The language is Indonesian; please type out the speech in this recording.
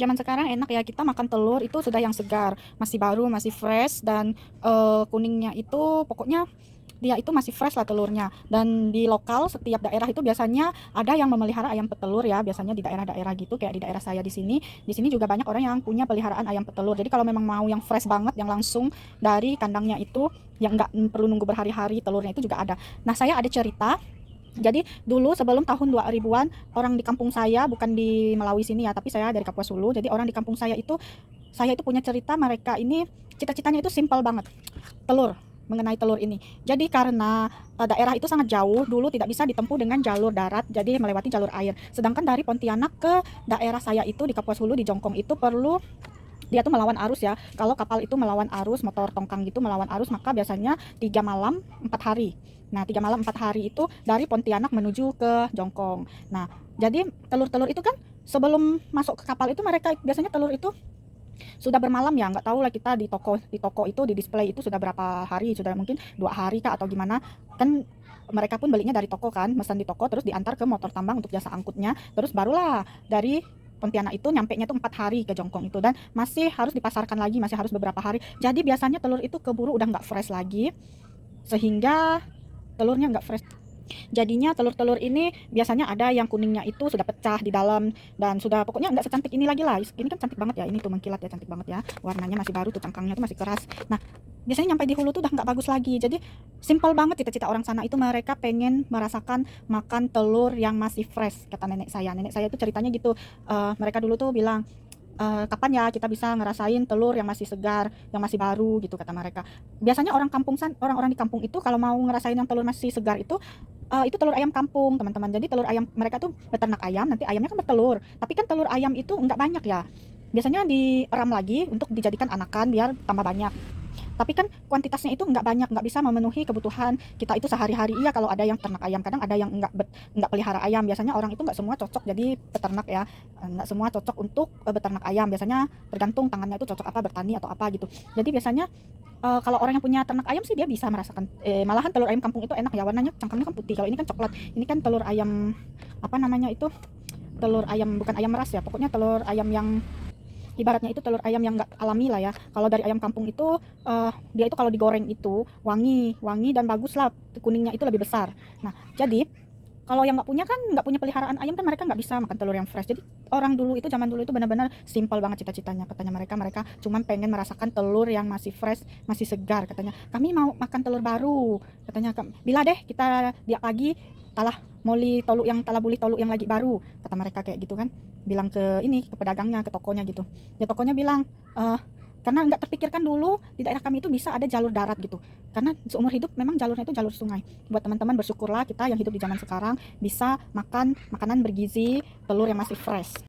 Zaman sekarang enak ya, kita makan telur itu sudah yang segar, masih baru, masih fresh, dan kuningnya itu pokoknya dia itu masih fresh lah telurnya. Dan di lokal setiap daerah itu biasanya ada yang memelihara ayam petelur ya, biasanya di daerah-daerah gitu kayak di daerah saya di sini. Di sini juga banyak orang yang punya peliharaan ayam petelur. Jadi kalau memang mau yang fresh banget, yang langsung dari kandangnya itu, yang nggak perlu nunggu berhari-hari, telurnya itu juga ada. Nah, saya ada cerita. Jadi dulu sebelum tahun 2000-an, orang di kampung saya, bukan di Melawi sini ya, tapi saya dari Kapuas Hulu. Jadi orang di kampung saya itu punya cerita, mereka ini cita-citanya itu simpel banget. Telur, mengenai telur ini. Jadi karena daerah itu sangat jauh, dulu tidak bisa ditempuh dengan jalur darat, jadi melewati jalur air. Sedangkan dari Pontianak ke daerah saya itu di Kapuas Hulu di Jongkong itu perlu, dia tuh melawan arus ya. Kalau kapal itu melawan arus, motor tongkang gitu melawan arus, maka biasanya 3 malam 4 hari. Nah, 3 malam 4 hari itu dari Pontianak menuju ke Jongkong. Nah, jadi telur-telur itu kan sebelum masuk ke kapal itu mereka biasanya telur itu sudah bermalam ya, nggak tahu lah kita di toko itu di display itu sudah berapa hari, sudah mungkin 2 hari kah atau gimana kan. Mereka pun belinya dari toko kan, pesan di toko terus diantar ke motor tambang untuk jasa angkutnya, terus barulah dari Pontianak itu nyampe nya tuh 4 hari ke Jongkong itu, dan masih harus dipasarkan lagi, masih harus beberapa hari. Jadi biasanya telur itu keburu udah nggak fresh lagi, sehingga telurnya nggak fresh. Jadinya telur-telur ini biasanya ada yang kuningnya itu sudah pecah di dalam, dan sudah pokoknya nggak secantik ini lagi lah. Ini kan cantik banget ya, ini tuh mengkilat ya, cantik banget ya. Warnanya masih baru tuh, cangkangnya tuh masih keras. Nah, biasanya nyampe di hulu tuh udah nggak bagus lagi. Jadi simpel banget cita-cita orang sana itu, mereka pengen merasakan makan telur yang masih fresh, kata nenek saya. Nenek saya itu ceritanya gitu. Mereka dulu tuh bilang, kapan ya kita bisa ngerasain telur yang masih segar, yang masih baru gitu, kata mereka. Biasanya orang-orang di kampung itu kalau mau ngerasain yang telur masih segar itu telur ayam kampung, teman-teman. Jadi telur ayam mereka tuh beternak ayam, nanti ayamnya kan bertelur. Tapi kan telur ayam itu nggak banyak ya. Biasanya dieram lagi untuk dijadikan anakan biar tambah banyak. Tapi kan kuantitasnya itu nggak banyak, nggak bisa memenuhi kebutuhan kita itu sehari-hari. Iya, kalau ada yang ternak ayam, kadang ada yang nggak pelihara ayam. Biasanya orang itu nggak semua cocok jadi peternak ya. Nggak semua cocok untuk beternak ayam. Biasanya tergantung tangannya itu cocok apa, bertani atau apa gitu. Jadi biasanya kalau orang yang punya ternak ayam sih dia bisa merasakan, malahan telur ayam kampung itu enak ya, warnanya cangkangnya kan putih. Kalau ini kan coklat. Ini kan telur ayam, apa namanya itu, telur ayam bukan ayam meras ya, pokoknya telur ayam yang ibaratnya itu telur ayam yang nggak alami lah ya. Kalau dari ayam kampung itu dia itu kalau digoreng itu wangi wangi dan bagus lah, kuningnya itu lebih besar. Nah, jadi kalau yang nggak punya peliharaan ayam kan, mereka nggak bisa makan telur yang fresh. Jadi orang dulu itu, zaman dulu itu benar-benar simpel banget cita-citanya, katanya mereka cuman pengen merasakan telur yang masih fresh, masih segar. Katanya kami mau makan telur baru, katanya bila deh kita dia pagi talah moli toluk yang talah buli toluk yang lagi baru, kata mereka kayak gitu kan. Bilang ke ini, ke pedagangnya, ke tokonya gitu. Ya tokonya bilang, karena nggak terpikirkan dulu di daerah kami itu bisa ada jalur darat gitu, karena seumur hidup memang jalurnya itu jalur sungai. Buat teman-teman, bersyukurlah kita yang hidup di zaman sekarang bisa makan makanan bergizi, telur yang masih fresh.